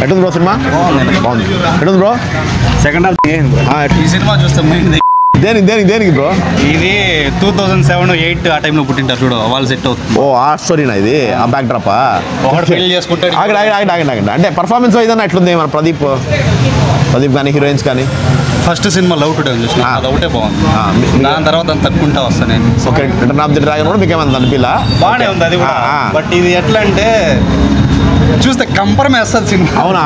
ఎట్లుంది bro cinema? బాగుంది. ఎట్లుంది బ్రో? సెకండ్ హాఫ్ ఈ సినిమా చూస్తాం దేనికి బ్రో? ఇది 2007-8 ఆ టైంలో పుట్టింటారు చూడు, వాళ్ళు సెట్ అవుతుంది. ఓ ఆ స్టోరీనా ఇది? ఆ బ్యాక్ డ్రాపా? ఒకటి పెళ్లి చేసుకుంటాడు. ఆగండి. అంటే పర్ఫార్మెన్స్ ఏదైనా ఎట్లుంది మన ప్రదీప్ కానీ హీరోయిన్స్ కానీ? ఫస్ట్ సినిమా లవ్ టుడే చూసిన, అది ఒకటే బాగుంది. దాని తర్వాత అంత తక్కువ వస్తాను నేను. Okay, return of the dragon కూడా మీకు ఏమైనా అనిపిలా? బాగానే ఉంది అది కూడా. బట్ ఇది ఎట్లా అంటే చూస్తే కంపరం వేస్తుంది సినిమా. అవునా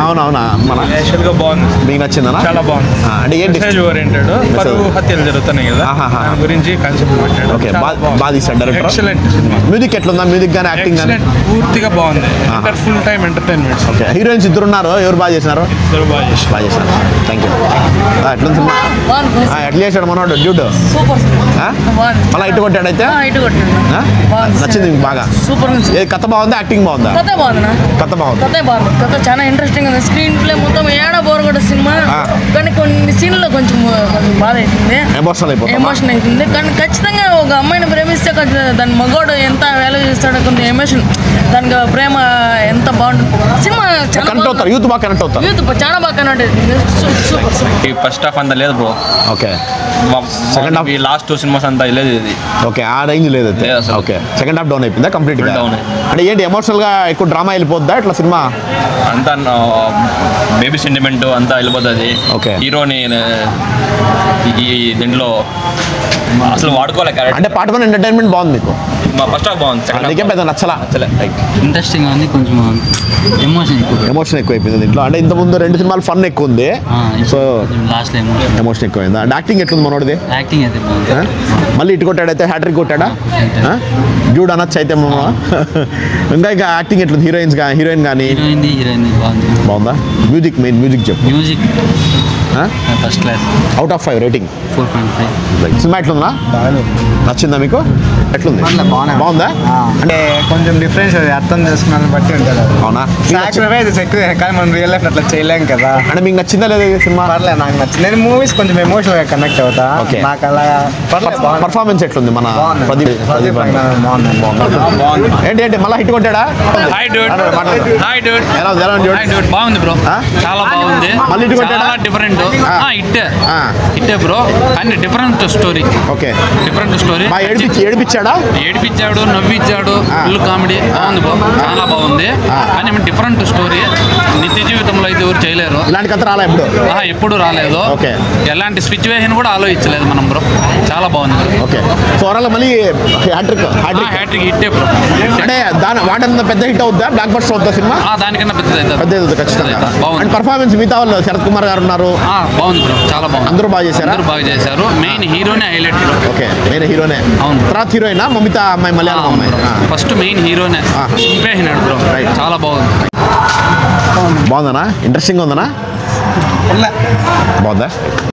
మన యాక్చువల్గా బాగుంది. మీకు నచ్చిందనా? చాలా బాగుంది. అంటే ఏంటి ఓరియంటెడ్ పరువు హత్యలు జరుగుతున్నాయి కదా, దాని గురించి కాన్సెప్ట్ పెట్టాడు. ఓకే, బాగా తీసాడు డైరెక్టర్. ఎక్సలెంట్ సినిమా. మ్యూజిక్ ఎట్లుందా? మ్యూజిక్ కానీ యాక్టింగ్ కానీ? పూర్తిగా బాగుంది. Full time entertainment. Okay, heroines ఇద్దరు ఉన్నారు, ఎవరు బాగా చేసినారు? బాగా చేశారు. Thank you. ఎట్లుంది సినిమా? ఎట్లా చేశాడు మనోడు డ్యూడ్? మళ్ళీ ఇటు కొట్టాడు అయితే? నచ్చింది మీకు బాగా? సూపర్. కథ బాగుందా? యాక్టింగ్ బాగుందా? కథ బాగుంది. కథ చాలా ఇంట్రెస్టింగ్ ఉంది. స్క్రీన్ ప్లే మొత్తం ఏడా బోర్ కొట్టే సినిమా, కానీ కొన్ని సీన్లో కొంచెం బాధ అవుతుంది, ఎమోషన్ అవుతుంది. కానీ ఖచ్చితంగా ఒక అమ్మాయిని ప్రేమిస్తే దాని మగోడు ఎంత వాల్యూ చేస్తాడో, కొంచెం ఎమోషన్, దానికి ప్రేమ ఎంత బాగుంటుంది. సినిమా చాలా యూత్ బాగా కనెక్ట్ అవుతారు. యూత్ చాలా బాగా కనెక్ట్ అవుతుంది. సూపర్. ఫస్ట్ హాఫ్ అంతా లేదు bro. Okay, second half last 2 cinemas అంతా లేదు ఇది. ఓకే, ఆ రేంజ్ లేదు. ఓకే, సెకండ్ హాఫ్ డౌన్ అయిపోయిందా కంప్లీట్ గా? అంటే ఏంటి ఎమోషనల్ గా ఎక్కువ డ్రామా వెళ్ళిపోద్దా ఇట్లా సినిమా? అంతా బేబీ సెంటిమెంట్ అంతా వెళ్ళిపోతుంది. ఓకే, హీరోని ఈ దీంట్లో అసలు వాడుకోలే. అంటే పార్ట్ 1 ఎంటర్టైన్మెంట్ బాగుంది మీకు? ఫస్ట్ హాఫ్ బాగుంది. అందుకే పెద్ద నచ్చలే. ఇంట్రెస్టింగ్ ఉంది, కొంచెం ఎమోషన్ ఎక్కువైపోయింది దీంట్లో. అంటే ఇంత ముందు 2 సినిమాలు ఫన్ ఎక్కువ ఉంది, సో లాస్ట్ ఎమోషన్ ఎక్కువైంది. అంటే యాక్టింగ్ ఎట్లుంది మనోడిది? యాక్టింగ్ అయితే మళ్ళీ ఇటు కొట్టాడైతే హ్యాట్రిక్ కొట్టాడా? డ్యూడ్ అనొచ్చు అయితే ఇంకా యాక్టింగ్ ఎట్లుంది? హీరోయిన్ కానీ బాగుందా? మ్యూజిక్ చెప్పు. Music first class. Out of 5 rating 4.5. సినిమా ఎట్లుందా? నచ్చిందా మీకు? ఎట్లుంది? బాగుందా? అంటే కొంచెం డిఫరెన్స్ అర్థం చేసుకున్నాను బట్టి ఉంటుంది. అవునా? సాక్రిఫైస్ ఎక్కువ, కానీ మనం రియల్ లైఫ్ అట్లా చేయలేం కదా. అంటే మీకు నచ్చిందా లేదా సినిమా? పర్లేదు, నాకు నచ్చింది. నేను మూవీస్ కొంచెం ఎమోషనల్ గా కనెక్ట్ అవుతా. నాకు అలా పర్ఫార్మెన్స్ ఎట్లుంది మన ప్రదీప్? ఏంటి మళ్ళీ హిట్ కొట్టాడా? బాగుంది బ్రో, చాలా బాగుంది. మళ్ళీ హిట్ కొట్టాడా? డిఫరెంట్ హిట్టే బ్రో, కానీ different story. Okay, different story. ఏడిపించాడు, నవ్విచ్చాడు, ఫుల్ కామెడీ. బాగుంది బ్రో, చాలా బాగుంది. కానీ డిఫరెంట్ స్టోరీ. నిత్య జీవితంలో అయితే ఎవరు చేయలేరు ఇలాంటి కథ. రాలే ఎప్పుడు రాలేదు. ఓకే, ఎలాంటి సిచ్యువేషన్ కూడా ఆలోచించలేదు మనం బ్రో. చాలా బాగుంది. ఓకే, సో ఓవరాల్ మళ్ళీ హ్యాట్రిక్ హిట్టే బ్రో. అంటే వాటంత పెద్ద హిట్ అవుద్దా? బ్లాక్ బస్టర్ అవుతుందా సినిమా? దానికన్నా పెద్దది అవుతుంది ఖచ్చితంగా. బాగుంది. పర్ఫార్మెన్స్ మిగతా వాళ్ళు శరత్ కుమార్ గారు ఉన్నారు, బాగుంది బ్రో, చాలా బాగుంది. అందరూ బాగా చేశారు. మెయిన్ హీరోనే హైలైట్ బ్రో. ఓకే, మెయిన్ హీరోనే. అవును. తర్వాత హీరోయినా మమిత అమ్మాయి, మలయాళం అమ్మాయి. ఫస్ట్ మెయిన్ హీరోనే చింపేసినాడు బ్రో. చాలా బాగుంది. బాగుందనా? ఇంట్రెస్టింగ్ ఉందనా? బాగుందా?